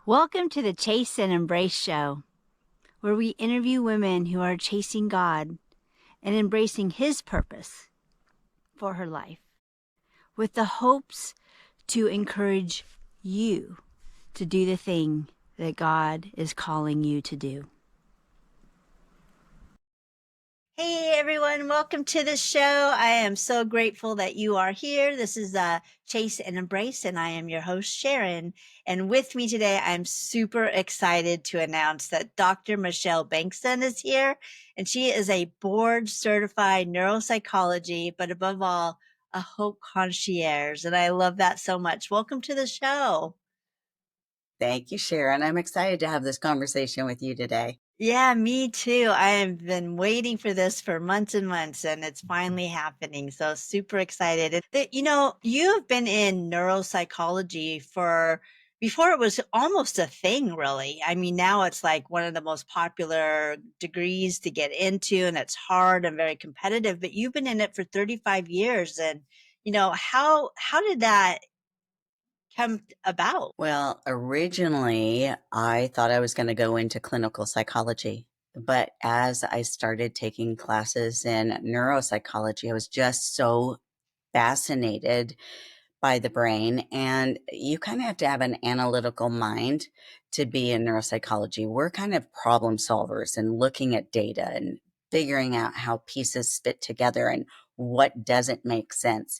Welcome to the Chase and Embrace Show, where we interview women who are chasing God and embracing His purpose for her life, with the hopes to encourage you to do the thing that God is calling you to do. Hey everyone, welcome to the show. I am so grateful that you are here. This is Chase and Embrace, and I am your host, Sharon. And with me today, I'm super excited to announce that Dr. Michelle Bengtson is here, and she is a board certified neuropsychology, but above all, a hope concierge. And I love that so much. Welcome to the show. Thank you, Sharon. I'm excited to have this conversation with you today. Yeah, me too. I have been waiting for this for months and months, and it's finally happening. So super excited. You've been in neuropsychology for before it was almost a thing, really. I mean, now it's like one of the most popular degrees to get into, and it's hard and very competitive. But you've been in it for 35 years, and how did that come about? Well, originally, I thought I was going to go into clinical psychology. But as I started taking classes in neuropsychology, I was just so fascinated by the brain. And you kind of have to have an analytical mind to be in neuropsychology. We're kind of problem solvers and looking at data and figuring out how pieces fit together and what doesn't make sense.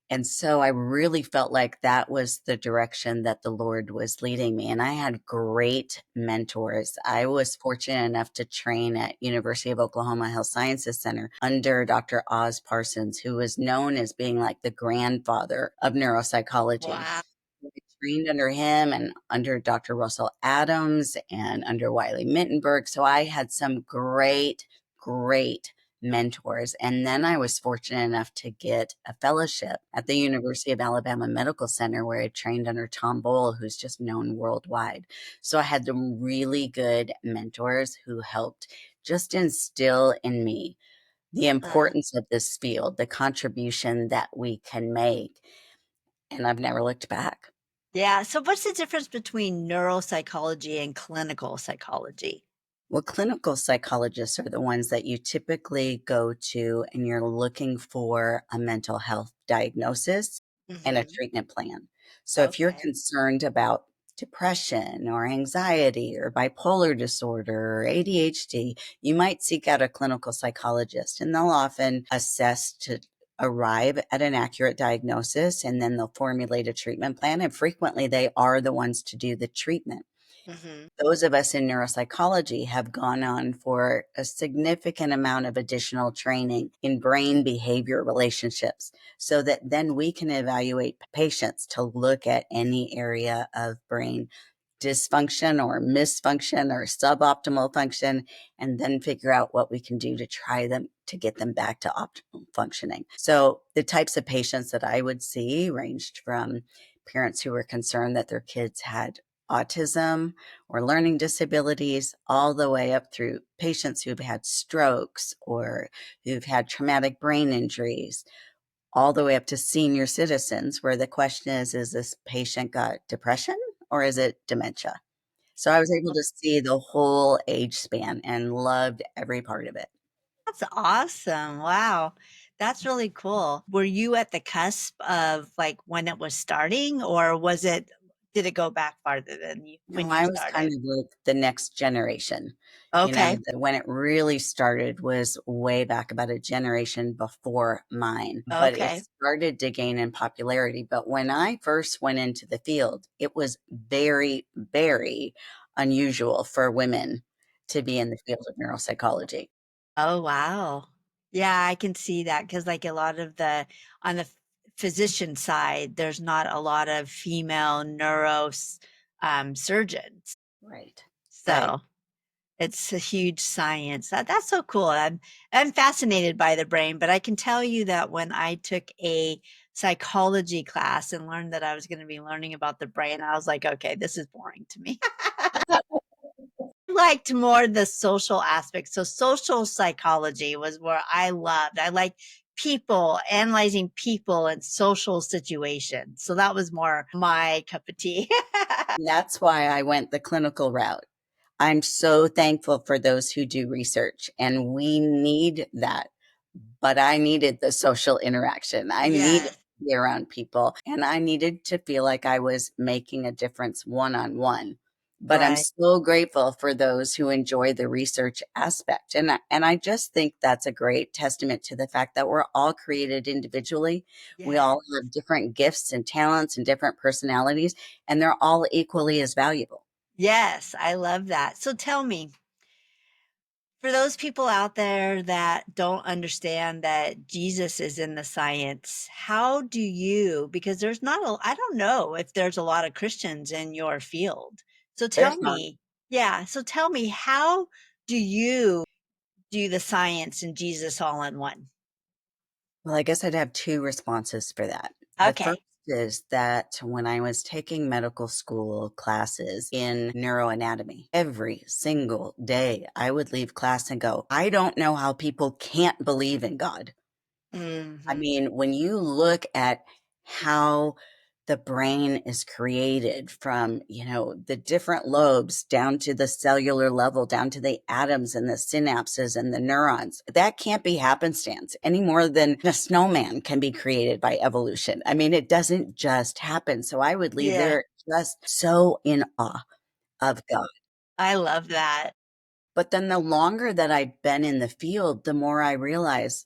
And so I really felt like that was the direction that the Lord was leading me. And I had great mentors. I was fortunate enough to train at University of Oklahoma Health Sciences Center under Dr. Oz Parsons, who was known as being like the grandfather of neuropsychology. Wow. I trained under him and under Dr. Russell Adams and under Wiley Mittenberg. So I had some great mentors. And then I was fortunate enough to get a fellowship at the University of Alabama Medical Center where I trained under Tom Bowl, who's just known worldwide. So I had some really good mentors who helped just instill in me the importance of this field, the contribution that we can make. And I've never looked back. Yeah. So what's the difference between neuropsychology and clinical psychology? Well, clinical psychologists are the ones that you typically go to and you're looking for a mental health diagnosis and a Hmm. treatment plan. So if you're Okay. concerned about depression or anxiety or bipolar disorder or ADHD, you might seek out a clinical psychologist and they'll often assess to arrive at an accurate diagnosis and then they'll formulate a treatment plan. And frequently they are the ones to do the treatment. Hmm. Those of us in neuropsychology have gone on for a significant amount of additional training in brain behavior relationships so that then we can evaluate patients to look at any area of brain dysfunction or misfunction or suboptimal function and then figure out what we can do to try them to get them back to optimal functioning. So the types of patients that I would see ranged from parents who were concerned that their kids had autism or learning disabilities, all the way up through patients who've had strokes or who've had traumatic brain injuries, all the way up to senior citizens, where the question is this patient got depression or is it dementia? So I was able to see the whole age span and loved every part of it. That's awesome. Wow. That's really cool. Were you at the cusp of like when it was starting, or did it go back farther than No, when you I was kind started? of like the next generation. Okay. When it really started was way back about a generation before mine, but it Okay. started to gain in popularity. But when I first went into the field, it was very unusual for women to be in the field of neuropsychology. Oh, wow. Yeah, I can see that because, like, a lot of on the physician side, there's not a lot of female surgeons. Right. Right. So it's a huge science. That's so cool. I'm fascinated by the brain, but I can tell you that when I took a psychology class and learned that I was going to be learning about the brain, I was like, okay, this is boring to me. Liked more the social aspect. So social psychology was where I loved. I like people, analyzing people and social situations. So that was more my cup of tea. That's why I went the clinical route. I'm so thankful for those who do research, and we need that. But I needed the social interaction. I needed Yes, to be around people, and I needed to feel like I was making a difference one on one. But I'm right. so grateful for those who enjoy the research aspect. And I just think that's a great testament to the fact that we're all created individually. We Yes. all have different gifts and talents and different personalities, and they're all equally as valuable. Yes, I love that. So tell me, for those people out there that don't understand that Jesus is in the science, how do you, because there's not a, I don't know if there's a lot of Christians in your field. So tell There's not. me, yeah, so tell me, how do you do the science and Jesus all in one? Well, I guess I'd have 2 responses for that. The first Okay. is that when I was taking medical school classes in neuroanatomy, every single day I would leave class and go, I don't know how people can't believe in God. I Hmm. mean, when you look at how the brain is created from, the different lobes down to the cellular level, down to the atoms and the synapses and the neurons, that can't be happenstance any more than a snowman can be created by evolution. I mean, it doesn't just happen. So I would leave Yeah, there just so in awe of God. I love that. But then the longer that I've been in the field, the more I realize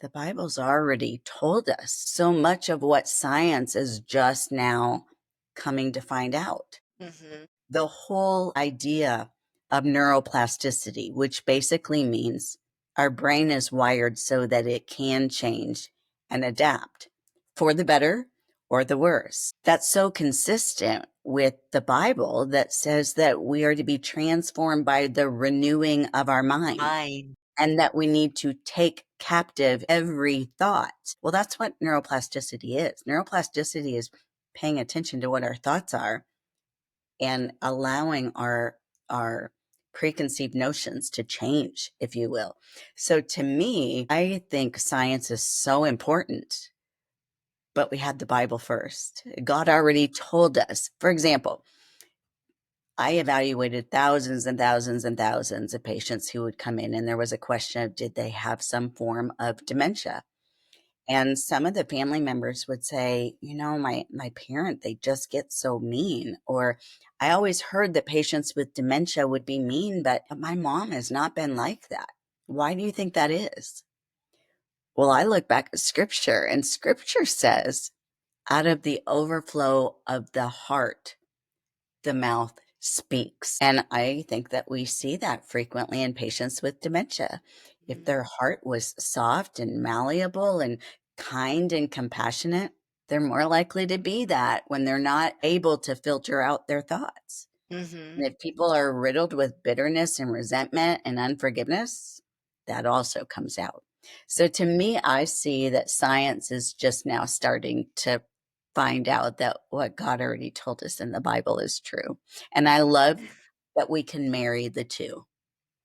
the Bible's already told us so much of what science is just now coming to find out. Hmm. The whole idea of neuroplasticity, which basically means our brain is wired so that it can change and adapt for the better or the worse. That's so consistent with the Bible that says that we are to be transformed by the renewing of our mind Mine. and that we need to take captive every thought. Well, that's what neuroplasticity is. Neuroplasticity is paying attention to what our thoughts are and allowing our preconceived notions to change, if you will. So to me, I think science is so important, but we had the Bible first. God already told us. For example, I evaluated thousands and thousands and thousands of patients who would come in, and there was a question of did they have some form of dementia? And some of the family members would say, my parent, they just get so mean. Or I always heard that patients with dementia would be mean, but my mom has not been like that. Why do you think that is? Well, I look back at scripture, and scripture says, out of the overflow of the heart, the mouth speaks. And I think that we see that frequently in patients with dementia. If their heart was soft and malleable and kind and compassionate, they're more likely to be that when they're not able to filter out their thoughts. Hmm. And if people are riddled with bitterness and resentment and unforgiveness, that also comes out. So to me, I see that science is just now starting to find out that what God already told us in the Bible is true. And I love that we can marry the two.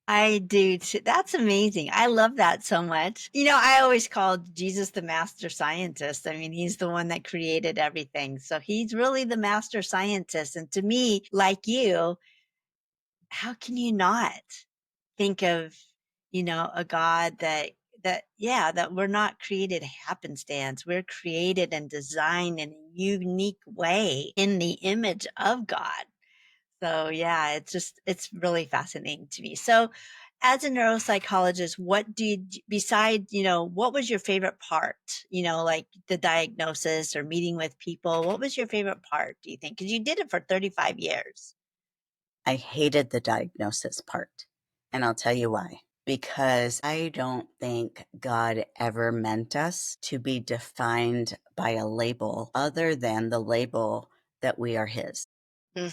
I do too. That's amazing. I love that so much. I always called Jesus the master scientist. I mean, he's the one that created everything. So he's really the master scientist. And to me, like you, how can you not think of, a God that we're not created happenstance. We're created and designed in a unique way in the image of God. So yeah, it's really fascinating to me. So as a neuropsychologist, what did beside, what was your favorite part? Like the diagnosis or meeting with people. What was your favorite part, do you think? Because you did it for 35 years. I hated the diagnosis part. And I'll tell you why. Because I don't think God ever meant us to be defined by a label other than the label that we are His,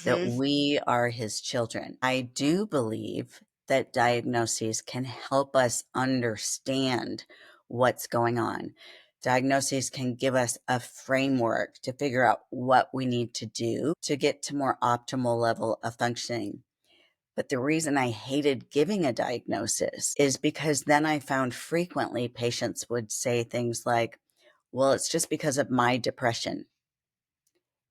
that Mm-hmm. we are His children. I do believe that diagnoses can help us understand what's going on. Diagnoses can give us a framework to figure out what we need to do to get to more optimal level of functioning. But the reason I hated giving a diagnosis is because then I found frequently patients would say things like, well, it's just because of my depression.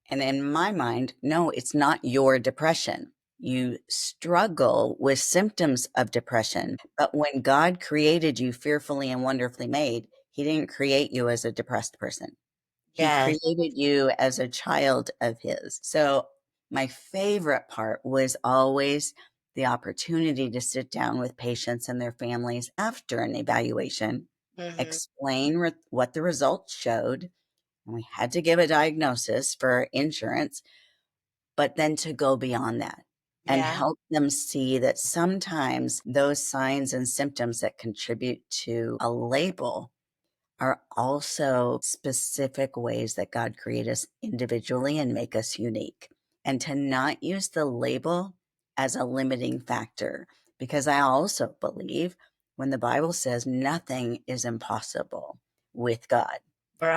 And in my mind, no, it's not your depression. You struggle with symptoms of depression. But when God created you fearfully and wonderfully made, He didn't create you as a depressed person. He Yes. created you as a child of His. So my favorite part was always the opportunity to sit down with patients and their families after an evaluation, Hmm. explain what the results showed, and we had to give a diagnosis for insurance, but then to go beyond that and Yeah. help them see that sometimes those signs and symptoms that contribute to a label are also specific ways that God created us individually and make us unique. And to not use the label as a limiting factor, because I also believe when the Bible says nothing is impossible with God,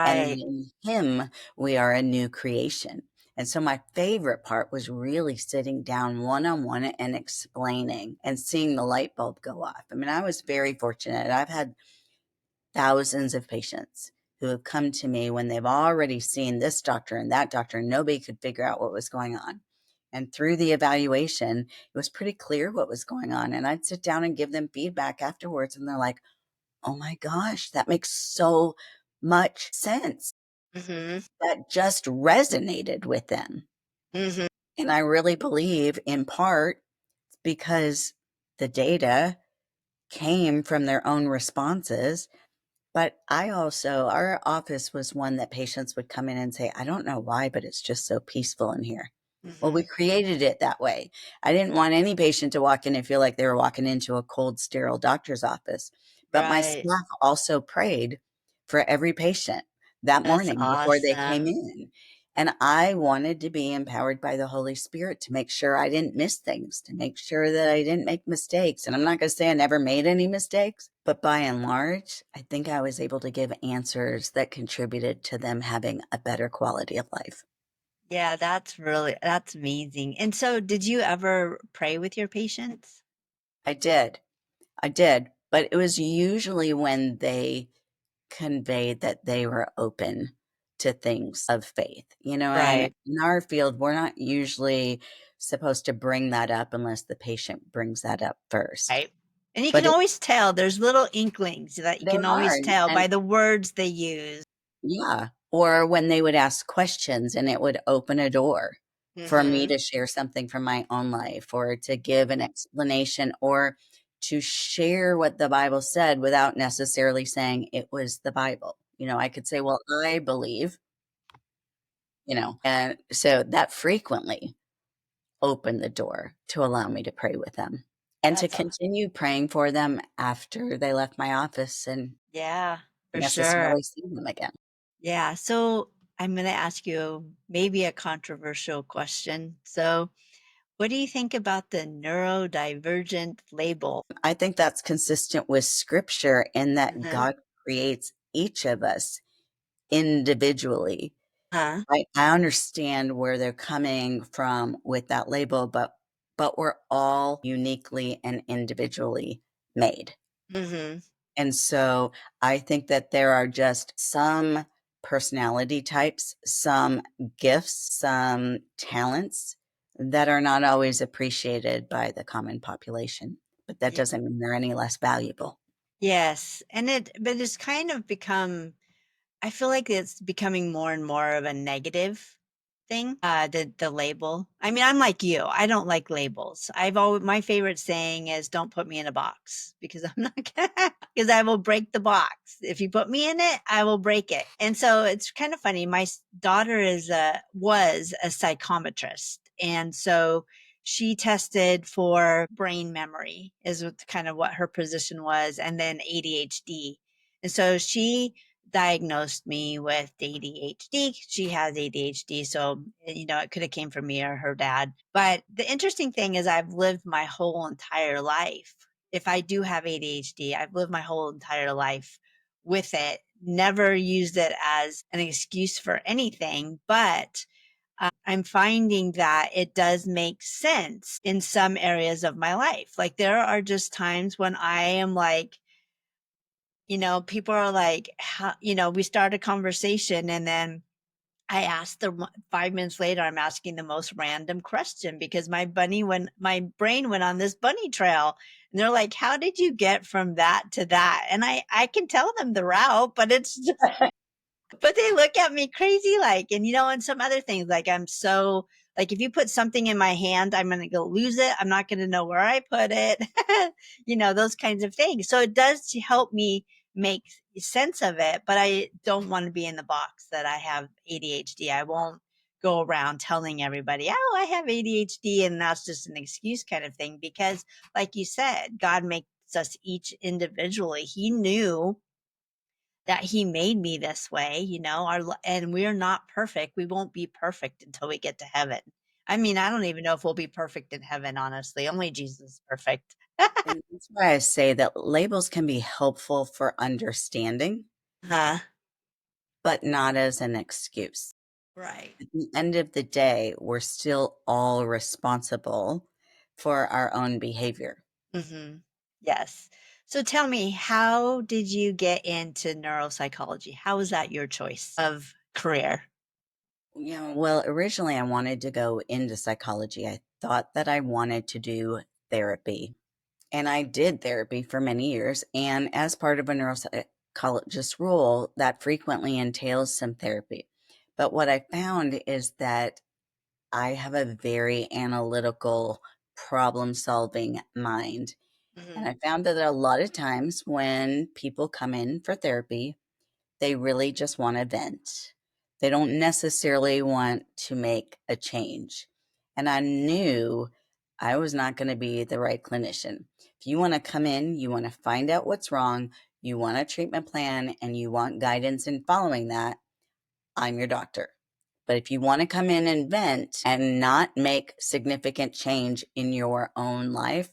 and Right. in Him we are a new creation. And so my favorite part was really sitting down one on one and explaining and seeing the light bulb go off. I mean, I was very fortunate. I've had thousands of patients who have come to me when they've already seen this doctor and that doctor, and nobody could figure out what was going on. And through the evaluation, it was pretty clear what was going on. And I'd sit down and give them feedback afterwards, and they're like, oh my gosh, that makes so much sense. Hmm. That just resonated with them. Hmm. And I really believe in part because the data came from their own responses. But I also, our office was one that patients would come in and say, I don't know why, but it's just so peaceful in here. Well, we Hmm. created it that way. I didn't want any patient to walk in and feel like they were walking into a cold, sterile doctor's office. But my Right. staff also prayed for every patient that That's morning before they came awesome. in. And I wanted to be empowered by the Holy Spirit to make sure I didn't miss things, to make sure that I didn't make mistakes. And I'm not going to say I never made any mistakes, but by and large, I think I was able to give answers that contributed to them having a better quality of life. Yeah, that's amazing. And so did you ever pray with your patients? I did. I did. But it was usually when they conveyed that they were open to things of faith, and Right. in our field, we're not usually supposed to bring that up unless the patient brings that up first. Right. And you can But it, always tell, there's little inklings that you there can are, always tell and by the words they use. yeah, or when they would ask questions and it would open a door for me Mhm. to share something from my own life or to give an explanation or to share what the Bible said without necessarily saying it was the Bible. I could say, well, I believe, and so that frequently opened the door to allow me to pray with them and to That's a continue praying for them after they left my office and Yeah, for sure. necessarily see them again. Yeah, so I'm gonna ask you maybe a controversial question. So, what do you think about the neurodivergent label? I think that's consistent with scripture in that Mhm. God creates each of us individually. Huh? I understand where they're coming from with that label, but we're all uniquely and individually made. Mhm. And so I think that there are just some personality types, some gifts, some talents that are not always appreciated by the common population, but that Ye doesn't mean they're any less valuable. Yes, and but it's kind of become I feel like it's becoming more and more of a negative thing, the label. I mean, I'm like you. I don't like labels. I've always My favorite saying is "Don't put me in a box," because I'm not because I will break the box. If you put me in it, I will break it. And so it's kind of funny. My daughter was a psychometrist, and so she tested for brain memory kind of what her position was, and then ADHD. And so she diagnosed me with ADHD. She has ADHD, so it could have came from me or her dad. But the interesting thing is I've lived my whole entire life. If I do have ADHD, I've lived my whole entire life with it, never used it as an excuse for anything, but I'm finding that it does make sense in some areas of my life. Like there are just times when I am like, people are like, how, we start a conversation and then I asked them 5 minutes later, I'm asking the most random question because my brain went on this bunny trail. And they're like, how did you get from that to that? And I can tell them the route, but but they look at me crazy like, and and some other things like I'm so like if you put something in my hand, I'm going to go lose it. I'm not going to know where I put it. Those kinds of things. So it does to help me make sense of it, but I don't want to be in the box that I have ADHD. I won't go around telling everybody, "Oh, I have ADHD," and that's just an excuse kind of thing because like you said, God makes us each individually. He knew that he made me this way, and we're not perfect. We won't be perfect until we get to heaven. I mean, I don't even know if we'll be perfect in heaven, honestly. Only Jesus is perfect. And that's why I say that labels can be helpful for understanding, Huh? but not as an excuse. Right. At the end of the day, we're still all responsible for our own behavior. Mhm. Yes. So tell me, how did you get into neuropsychology? How was that your choice of career? Well, originally I wanted to go into psychology. I thought that I wanted to do therapy. And I did therapy for many years. And as part of a neuropsychologist role, that frequently entails some therapy. But what I found is that I have a very analytical, problem solving mind. And Mhm. I found that a lot of times when people come in for therapy, they really just want to vent. They don't necessarily want to make a change. And I knew I was not going to be the right clinician. If you want to come in, you want to find out what's wrong, you want a treatment plan, and you want guidance in following that, I'm your doctor. But if you want to come in and vent and not make significant change in your own life,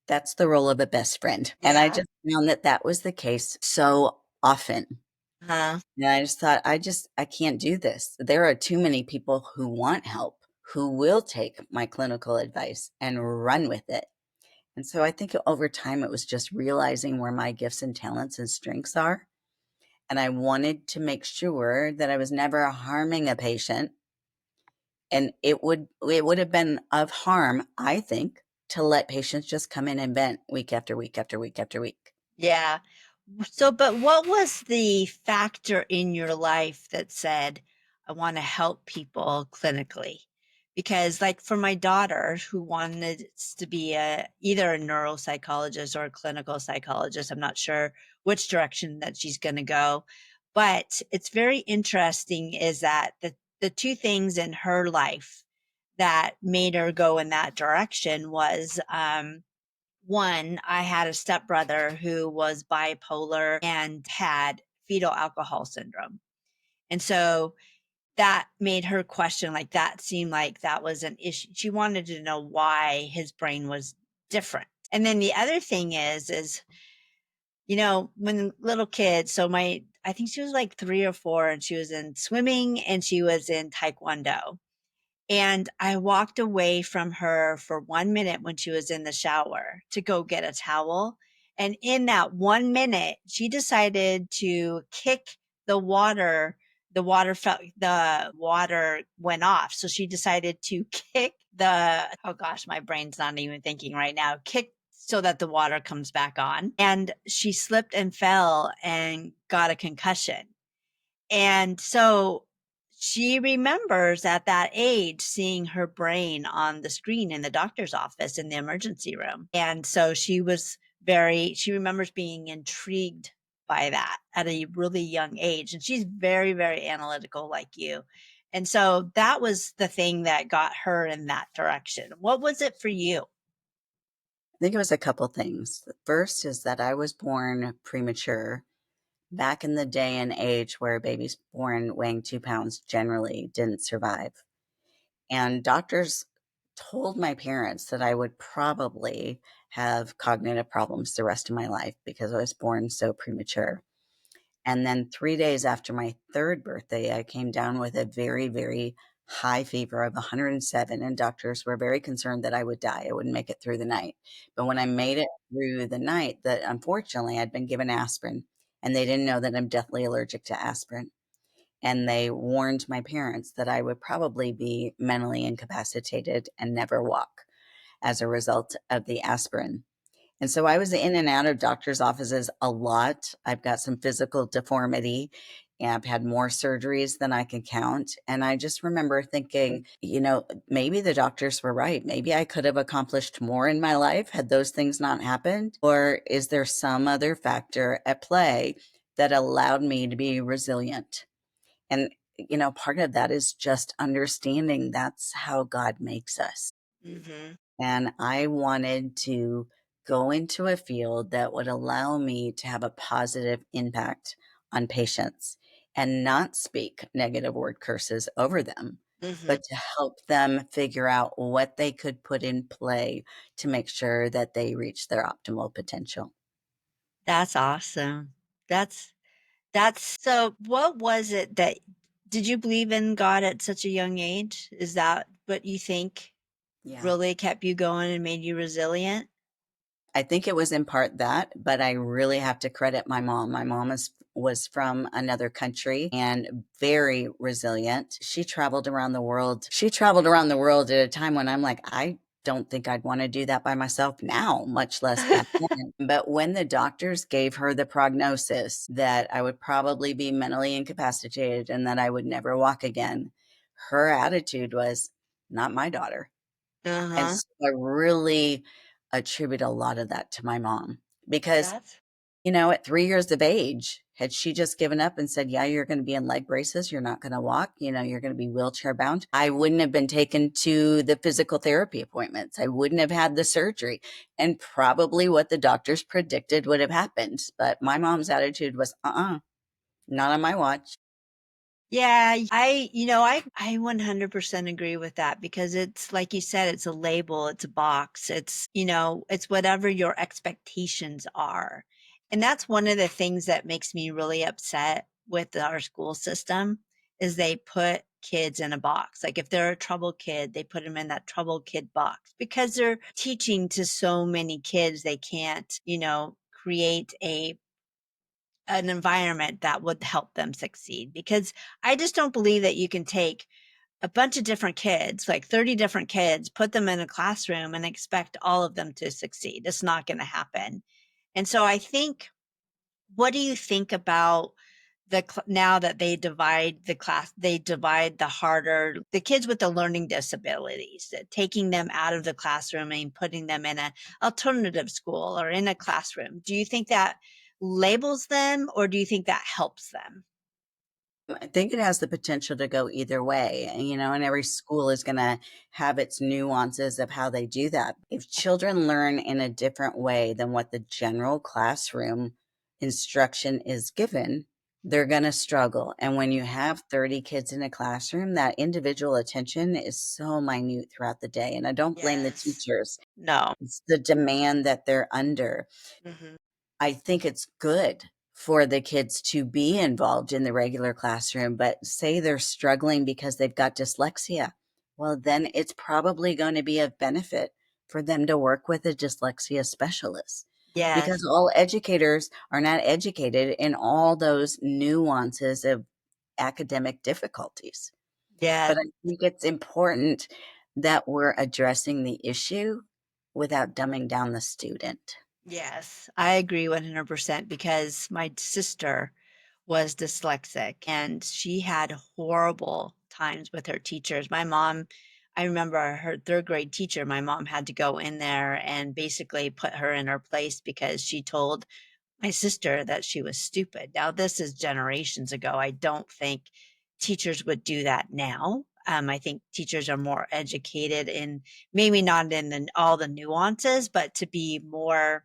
that's the role of a best friend. And I Yeah. just found that that was the case so often. Huh? And I just thought, I can't do this. There are too many people who want help, who will take my clinical advice and run with it. And so I think over time, it was just realizing where my gifts and talents and strengths are. And I wanted to make sure that I was never harming a patient. And it would have been of harm, I think, to let patients just come in and vent week after week after week after week. Yeah. So, but what was the factor in your life that said, I want to help people clinically? Because, like, for my daughter who wanted to be either a neuropsychologist or a clinical psychologist, I'm not sure which direction that she's going to go. But it's very interesting is that the two things in her life that made her go in that direction was one, I had a stepbrother who was bipolar and had fetal alcohol syndrome. And so that made her question, like, that seemed like that was an issue. She wanted to know why his brain was different. And then the other thing is, when little kids, so I think she was like 3 or 4 and she was in swimming and she was in taekwondo. And I walked away from her for 1 minute when she was in the shower to go get a towel. And in that 1 minute, she decided to kick the water. The water went off. So she decided to kick oh gosh, my brain's not even thinking right now, kick so that the water comes back on. And she slipped and fell and got a concussion. And so she remembers at that age seeing her brain on the screen in the doctor's office in the emergency room. And so she remembers being intrigued by that at a really young age. And she's very, very analytical like you. And so that was the thing that got her in that direction. What was it for you? I think it was a couple things. The first is that I was born premature. Back in the day and age where babies born weighing 2 pounds generally didn't survive. And doctors told my parents that I would probably have cognitive problems the rest of my life because I was born so premature. And then 3 days after my third birthday, I came down with a very, very high fever of 107, and doctors were very concerned that I would die. I wouldn't make it through the night. But when I made it through the night, that unfortunately I'd been given aspirin, and they didn't know that I'm deathly allergic to aspirin. And they warned my parents that I would probably be mentally incapacitated and never walk as a result of the aspirin. And so I was in and out of doctor's offices a lot. I've got some physical deformity and I've had more surgeries than I can count. And I just remember thinking, maybe the doctors were right. Maybe I could have accomplished more in my life had those things not happened. Or is there some other factor at play that allowed me to be resilient? And, part of that is just understanding that's how God makes us. Hmm. And I wanted to go into a field that would allow me to have a positive impact on patients and not speak negative word curses over them, Hmm. but to help them figure out what they could put in play to make sure that they reach their optimal potential. That's awesome. That's so what was it that did you believe in God at such a young age? Is that what you think Yeah. really kept you going and made you resilient? I think it was in part that, but I really have to credit my mom. My mom was from another country and very resilient. She traveled around the world. She traveled around the world at a time when I'm like, I don't think I'd want to do that by myself now, much less back then. But when the doctors gave her the prognosis that I would probably be mentally incapacitated and that I would never walk again, her attitude was, not my daughter. And Uh-huh. so I really attribute a lot of that to my mom because, That's at 3 years of age, had she just given up and said, "Yeah, you're gonna be in leg braces, you're not gonna walk, you're gonna be wheelchair bound," I wouldn't have been taken to the physical therapy appointments. I wouldn't have had the surgery, and probably what the doctors predicted would have happened. But my mom's attitude was, not on my watch." yeah, I 100% agree with that because it's like you said, it's a label, it's a box, it's whatever your expectations are. And that's one of the things that makes me really upset with our school system is they put kids in a box. Like if they're a trouble kid, they put them in that trouble kid box because they're teaching to so many kids they can't, create an environment that would help them succeed because I just don't believe that you can take a bunch of different kids, like 30 different kids, put them in a classroom and expect all of them to succeed. It's not going to happen. And so I think, what do you think about now that they divide the harder, the kids with the learning disabilities, taking them out of the classroom and putting them in an alternative school or in a classroom? Do you think that labels them or do you think that helps them? I think it has the potential to go either way, and every school is going to have its nuances of how they do that. If children learn in a different way than what the general classroom instruction is given, they're going to struggle. And when you have 30 kids in a classroom, that individual attention is so minute throughout the day. And I don't blame the Yes. teachers, No. it's the demand that they're under. Hmm. I think it's good for the kids to be involved in the regular classroom, but say they're struggling because they've got dyslexia. Well, then it's probably going to be of benefit for them to work with a dyslexia specialist Yes. because all educators are not educated in all those nuances of academic difficulties. Yes. But I think it's important that we're addressing the issue without dumbing down the student. Yes, I agree 100% because my sister was dyslexic and she had horrible times with her teachers. My mom, I remember her third grade teacher, my mom had to go in there and basically put her in her place because she told my sister that she was stupid. Now, this is generations ago. I don't think teachers would do that now. I think teachers are more educated in maybe not in all the nuances, but to be more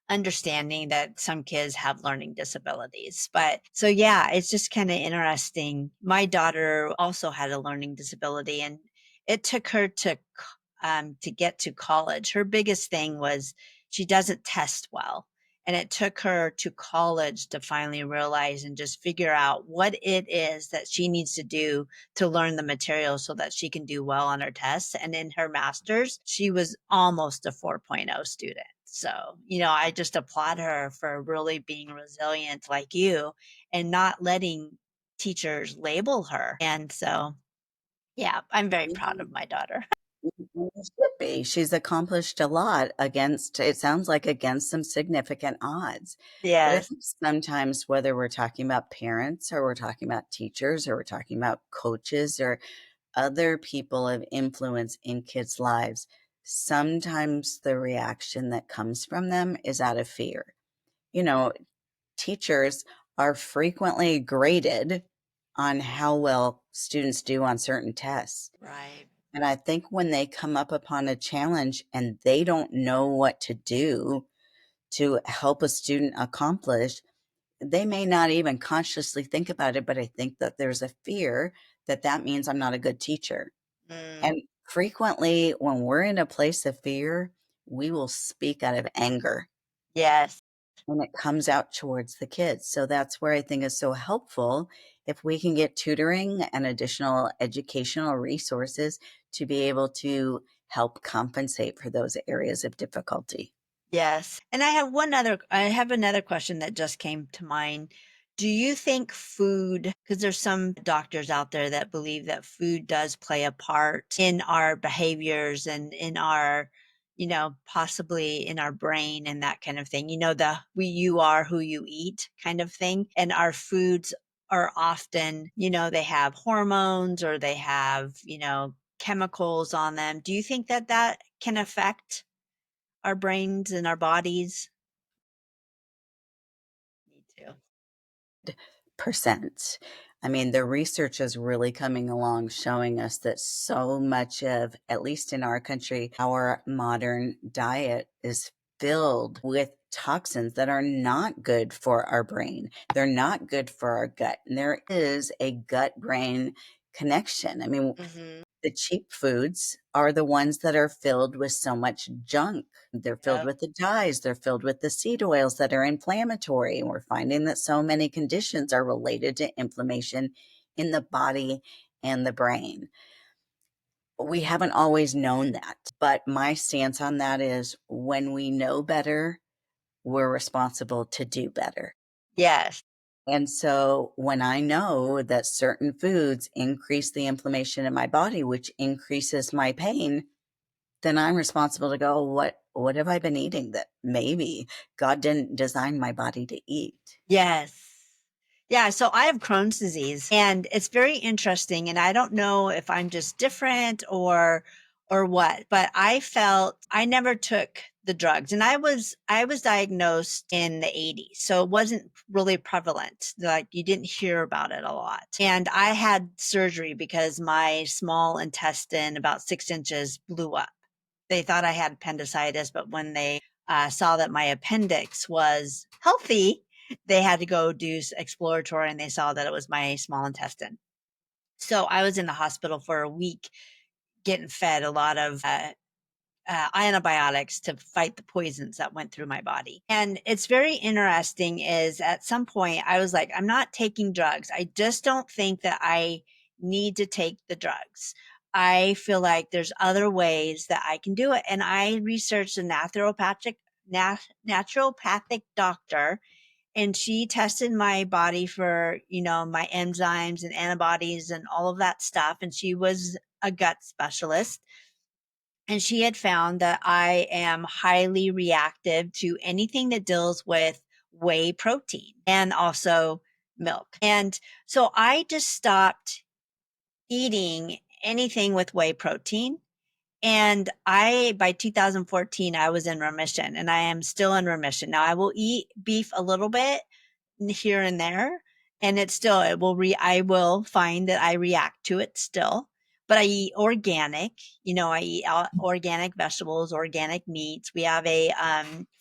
understanding that some kids have learning disabilities. But so, yeah, it's just kind of interesting. My daughter also had a learning disability, and it took her to get to college. Her biggest thing was she doesn't test well. And it took her to college to finally realize and just figure out what it is that she needs to do to learn the material so that she can do well on her tests. And in her master's, she was almost a 4.0 student. So, I just applaud her for really being resilient like you and not letting teachers label her. And so, yeah, I'm very proud of my daughter. Should be. She's accomplished a lot against, it sounds like, against some significant odds. But I Yes. think sometimes, whether we're talking about parents or we're talking about teachers or we're talking about coaches or other people of influence in kids' lives, sometimes the reaction that comes from them is out of fear. You know, teachers are frequently graded on how well students do on certain tests. Right. And I think when they come up upon a challenge and they don't know what to do to help a student accomplish, they may not even consciously think about it, but I think that there's a fear that that means I'm not a good teacher. Mm, And frequently, when we're in a place of fear, we will speak out of anger yes. and it comes out towards the kids. So that's where I think is so helpful if we can get tutoring and additional educational resources to be able to help compensate for those areas of difficulty. Yes. And I have another question that just came to mind. Do you think food, because there's some doctors out there that believe that food does play a part in our behaviors and in our, possibly in our brain and that kind of thing. You are who you eat kind of thing. And our foods are often, they have hormones or they have, chemicals on them. Do you think that that can affect our brains and our bodies? Me too. Percent. I mean, the research is really coming along showing us that so much of, at least in our country, our modern diet is filled with toxins that are not good for our brain. They're not good for our gut. And there is a gut brain connection. I mean, Mhm. the cheap foods are the ones that are filled with so much junk. They're filled Yep. with the dyes, they're filled with the seed oils that are inflammatory. And we're finding that so many conditions are related to inflammation in the body and the brain. We haven't always known that, but my stance on that is when we know better, we're responsible to do better. Yes. And so when I know that certain foods increase the inflammation in my body, which increases my pain, then I'm responsible to go, what have I been eating that maybe God didn't design my body to eat? Yes. Yeah, so I have Crohn's disease and it's very interesting and I don't know if I'm just different or what, but I felt I never took the drugs and I was diagnosed in the 80s. So it wasn't really prevalent. Like you didn't hear about it a lot. And I had surgery because my small intestine about 6 inches blew up. They thought I had appendicitis, but when they saw that my appendix was healthy, they had to go do exploratory and they saw that it was my small intestine. So I was in the hospital for a week getting fed a lot of antibiotics to fight the poisons that went through my body. And it's very interesting is at some point I was like, I'm not taking drugs. I just don't think that I need to take the drugs. I feel like there's other ways that I can do it. And I researched a naturopathic doctor and she tested my body for, my enzymes and antibodies and all of that stuff. And she was a gut specialist and she had found that I am highly reactive to anything that deals with whey protein and also milk. And so I just stopped eating anything with whey protein. And by 2014, I was in remission and I am still in remission. Now I will eat beef a little bit here and there, and I will find that I react to it still, but I eat organic. I eat organic vegetables, organic meats. We have a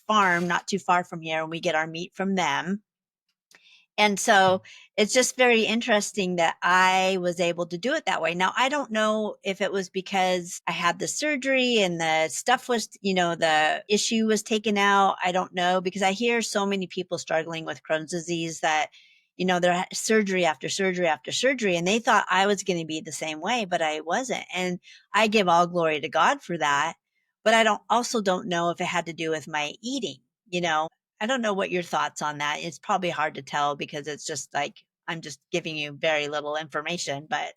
farm not too far from here and we get our meat from them. And so it's just very interesting that I was able to do it that way. Now, I don't know if it was because I had the surgery and the stuff was, the issue was taken out. I don't know because I hear so many people struggling with Crohn's disease that, they're surgery after surgery after surgery. And they thought I was going to be the same way, but I wasn't. And I give all glory to God for that. But I don't know if it had to do with my eating, you know, I don't know what your thoughts on that. It's probably hard to tell because it's just like I'm just giving you very little information, but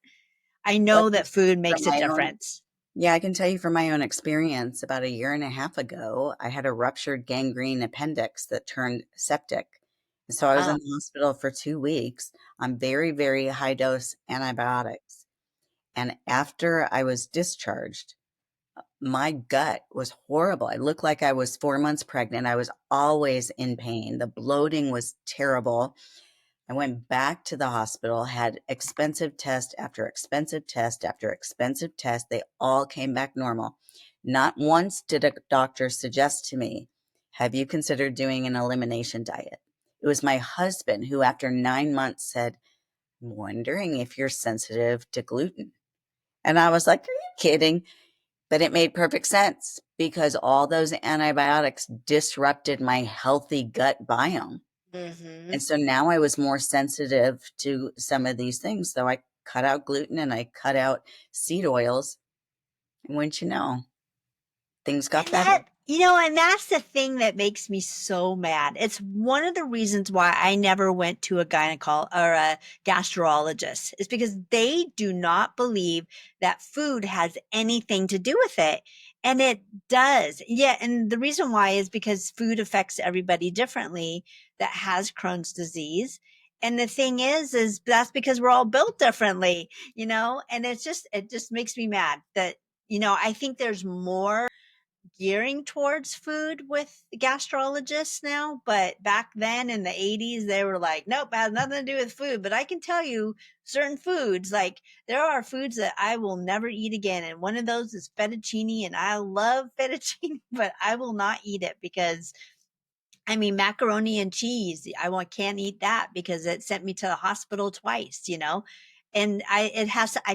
I Well, I know can that tell you food from makes a my own difference. Yeah, I can tell you from my own experience. About a year and a half ago, I had a ruptured gangrene appendix that turned septic. So I was Wow. in the hospital for 2 weeks on very, very high dose antibiotics. And after I was discharged, my gut was horrible. I looked like I was 4 months pregnant. I was always in pain. The bloating was terrible. I went back to the hospital, had expensive test after expensive test after expensive test. They all came back normal. Not once did a doctor suggest to me, have you considered doing an elimination diet? It was my husband who, after 9 months, said, I'm wondering if you're sensitive to gluten. And I was like, are you kidding? But it made perfect sense because all those antibiotics disrupted my healthy gut biome. Hmm. And so now I was more sensitive to some of these things. So I cut out gluten and I cut out seed oils. And wouldn't you know, things got And better. and that's the thing that makes me so mad. It's one of the reasons why I never went to a gynecologist or a gastrologist is because they do not believe that food has anything to do with it. And it does. Yeah. And the reason why is because food affects everybody differently that has Crohn's disease. And the thing is that's because we're all built differently, and it just makes me mad that, I think there's more gearing towards food with gastrologists now, but back then in the 80s, they were like, nope, it has nothing to do with food. But I can tell you certain foods, like there are foods that I will never eat again. And one of those is fettuccine. And I love fettuccine, but I will not eat it because I mean, macaroni and cheese, can't eat that because it sent me to the hospital twice. And I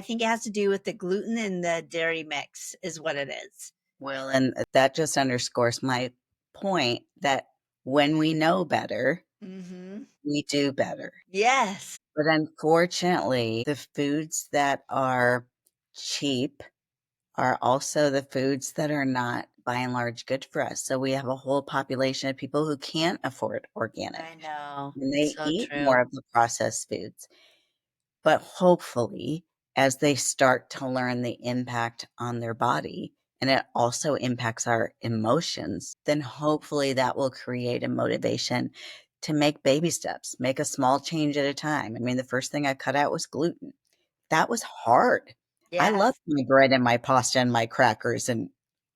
think it has to do with the gluten and the dairy mix is what it is. Well, and that just underscores my point that when we know better, Hmm. we do better. Yes. But unfortunately, the foods that are cheap are also the foods that are not by and large good for us. So we have a whole population of people who can't afford organic I know. and they So eat true. more of the processed foods. But hopefully, as they start to learn the impact on their body, and it also impacts our emotions, then hopefully that will create a motivation to make baby steps, make a small change at a time. I mean, the first thing I cut out was gluten. That was hard. I love Yes. my bread and my pasta and my crackers and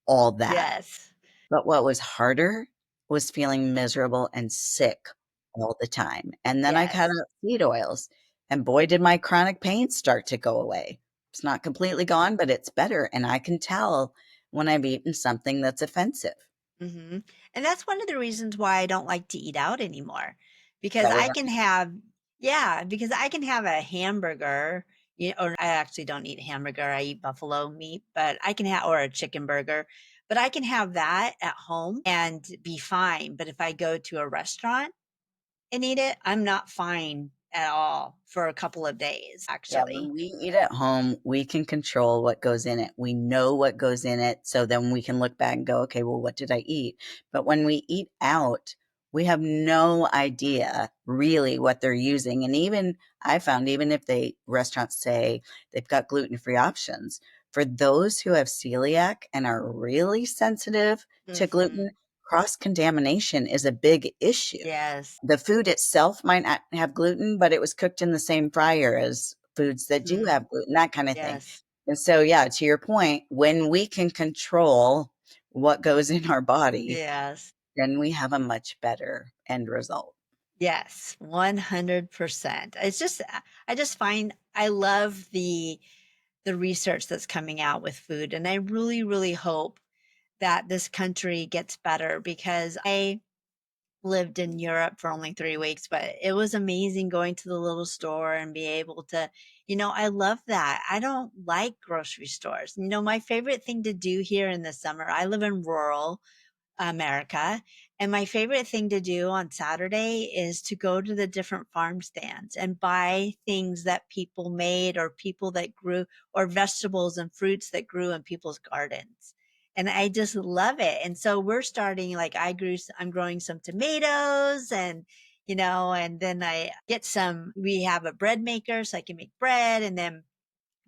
all that. Yes. But what was harder was feeling miserable and sick all the time. And then I cut Yes. out seed oils, and boy, did my chronic pain start to go away. It's not completely gone, but it's better. And I can tell when I've eaten something that's offensive. Hmm. And that's one of the reasons why I don't like to eat out anymore because That way, I can have, yeah, because I can have a hamburger, or I actually don't eat hamburger. I eat buffalo meat, but I can have, or a chicken burger, but I can have that at home and be fine. But if I go to a restaurant and eat it, I'm not fine at all for a couple of days, yeah, actually. when we eat at home, we can control what goes in it. We know what goes in it. So then we can look back and go, okay, well, what did I eat? But when we eat out, we have no idea really what they're using. And even I found, even if they restaurants say they've got gluten-free options, for those who have celiac and are really sensitive to Hmm. gluten, cross-contamination is a big issue. Yes. The food itself might not have gluten, but it was cooked in the same fryer as foods that do Mhm. have gluten, that kind of thing. Yes. And so, yeah, to your point, when we can control what goes in our body, Yes. then we have a much better end result. Yes, 100%. It's just I just find I love the research that's coming out with food and I really really hope that this country gets better because I lived in Europe for only 3 weeks, but it was amazing going to the little store and be able to, I love that. I don't like grocery stores. My favorite thing to do here in the summer, I live in rural America. And my favorite thing to do on Saturday is to go to the different farm stands and buy things that people made or people that grew or vegetables and fruits that grew in people's gardens. And I just love it. And so we're starting like I'm growing some tomatoes and then I get we have a bread maker so I can make bread and then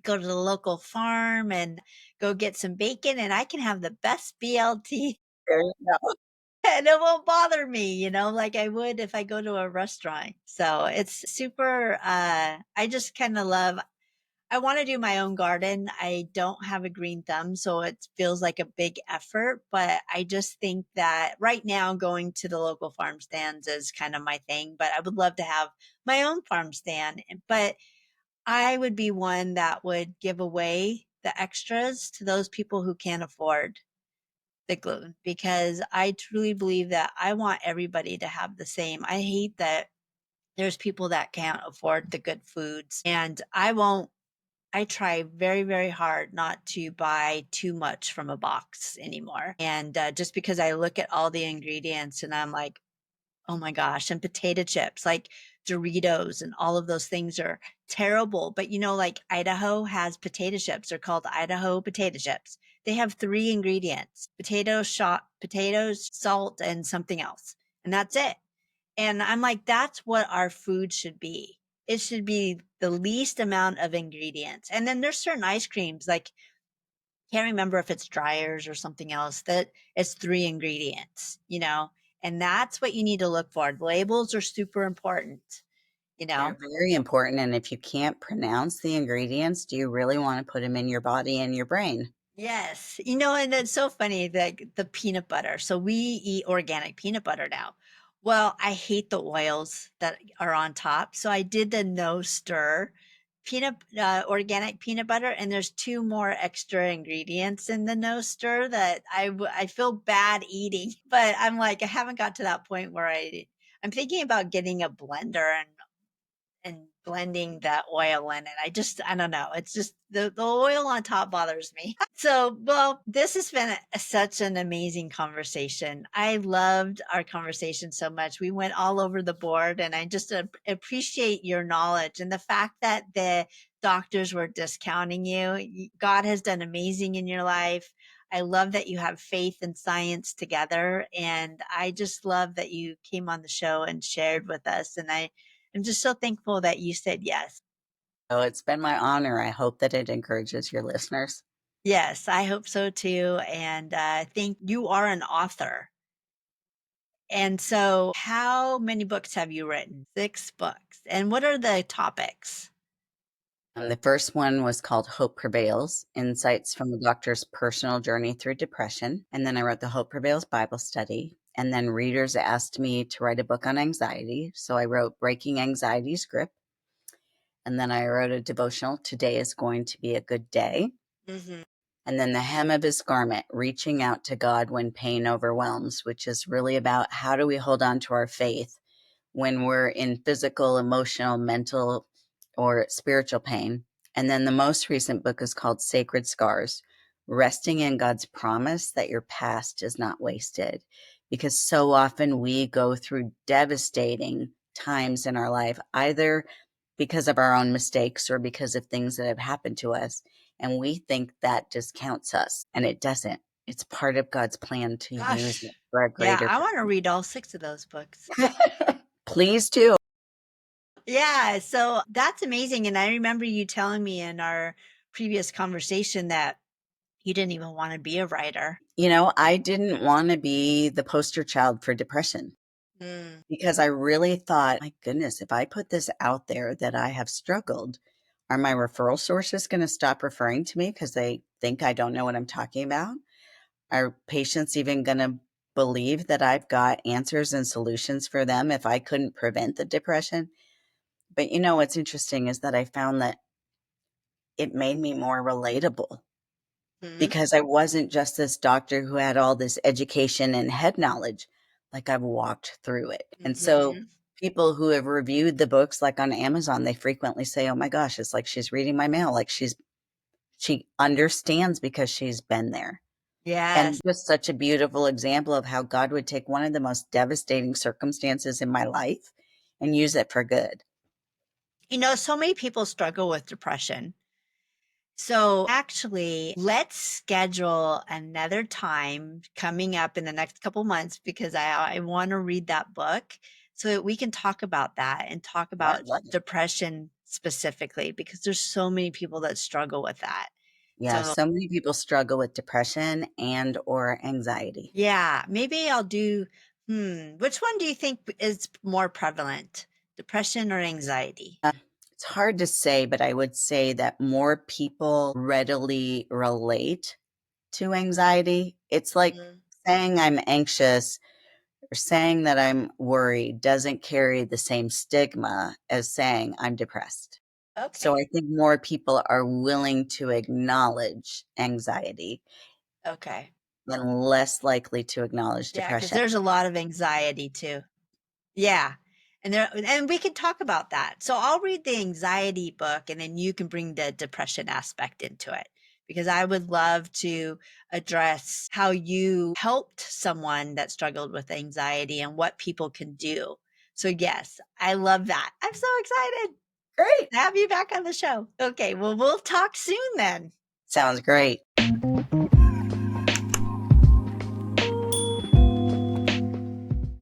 go to the local farm and go get some bacon and I can have the best BLT There you go. and it won't bother me, like I would if I go to a restaurant. So it's super, I just kind of I want to do my own garden. I don't have a green thumb, so it feels like a big effort, but I just think that right now going to the local farm stands is kind of my thing, but I would love to have my own farm stand. But I would be one that would give away the extras to those people who can't afford the gluten because I truly believe that I want everybody to have the same. I hate that there's people that can't afford the good foods and I try very, very hard not to buy too much from a box anymore. And just because I look at all the ingredients and I'm like, oh my gosh, and potato chips, like Doritos and all of those things are terrible. But like Idaho has potato chips. They're called Idaho potato chips. They have three ingredients: potatoes, salt, and something else. And that's it. And I'm like, that's what our food should be. It should be the least amount of ingredients. And then there's certain ice creams, like can't remember if it's dryers or something else that it's three ingredients, and that's what you need to look for. Labels are super important, you They're know? very important. And if you can't pronounce the ingredients, do you really want to put them in your body and your brain? Yes. And it's so funny that the peanut butter. So we eat organic peanut butter now. Well, I hate the oils that are on top. So I did the no stir organic peanut butter, and there's two more extra ingredients in the no stir that I feel bad eating, but I'm like, I haven't got to that point where I'm thinking about getting a blender and blending that oil in it. I don't know. It's just the oil on top bothers me. So, well, this has been such an amazing conversation. I loved our conversation so much. We went all over the board, and I just appreciate your knowledge and the fact that the doctors were discounting you. God has done amazing in your life. I love that you have faith and science together. And I just love that you came on the show and shared with us. And I'm just so thankful that you said yes. Oh, it's been my honor. I hope that it encourages your listeners. Yes, I hope so too. And I think you are an author. And so, how many books have you written? 6 books. And what are the topics? The first one was called Hope Prevails Insights from a Doctor's Personal Journey Through Depression. And then I wrote the Hope Prevails Bible Study. And then readers asked me to write a book on anxiety. So I wrote Breaking Anxiety's Grip. And then I wrote a devotional, Today is Going to Be a Good Day. Hmm. And then The Hem of His Garment, Reaching Out to God When Pain Overwhelms, which is really about how do we hold on to our faith when we're in physical, emotional, mental, or spiritual pain. And then the most recent book is called Sacred Scars, Resting in God's Promise That Your Past is Not Wasted. Because so often we go through devastating times in our life, either because of our own mistakes or because of things that have happened to us. And we think that discounts us, and it doesn't. It's part of God's plan to use it Gosh. for a Yeah, greater I want to read all 6 of those books. Please do. Yeah, so that's amazing. And I remember you telling me in our previous conversation that you didn't even want to be a writer. I didn't want to be the poster child for depression Mm, because I really thought, my goodness, if I put this out there that I have struggled, are my referral sources going to stop referring to me because they think I don't know what I'm talking about? Are patients even going to believe that I've got answers and solutions for them if I couldn't prevent the depression? But what's interesting is that I found that it made me more relatable mm, because I wasn't just this doctor who had all this education and head knowledge. like I've walked through it. And so Mhm. people who have reviewed the books, like on Amazon, they frequently say, "Oh my gosh, it's like she's reading my mail, like she understands because she's been there." And Yes. just such a beautiful example of how God would take one of the most devastating circumstances in my life and use it for good. So many people struggle with depression. So actually, let's schedule another time coming up in the next couple months because I want to read that book so that we can talk about that and talk Oh, I about love it. depression specifically because there's so many people that struggle with that. Yeah, So so many people struggle with depression and or anxiety. yeah, maybe I'll do, which one do you think is more prevalent? Depression or anxiety? It's hard to say, but I would say that more people readily relate to anxiety. It's like Mm, saying I'm anxious or saying that I'm worried doesn't carry the same stigma as saying I'm depressed. So okay. I think more people are willing to acknowledge anxiety Okay. and less likely to acknowledge Yeah, because depression. there's a lot of anxiety too. Yeah. And we can talk about that. So I'll read the anxiety book and then you can bring the depression aspect into it because I would love to address how you helped someone that struggled with anxiety and what people can do. So yes, I love that. I'm so excited Great. to have you back on the show. Okay, well we'll talk soon then. Sounds great.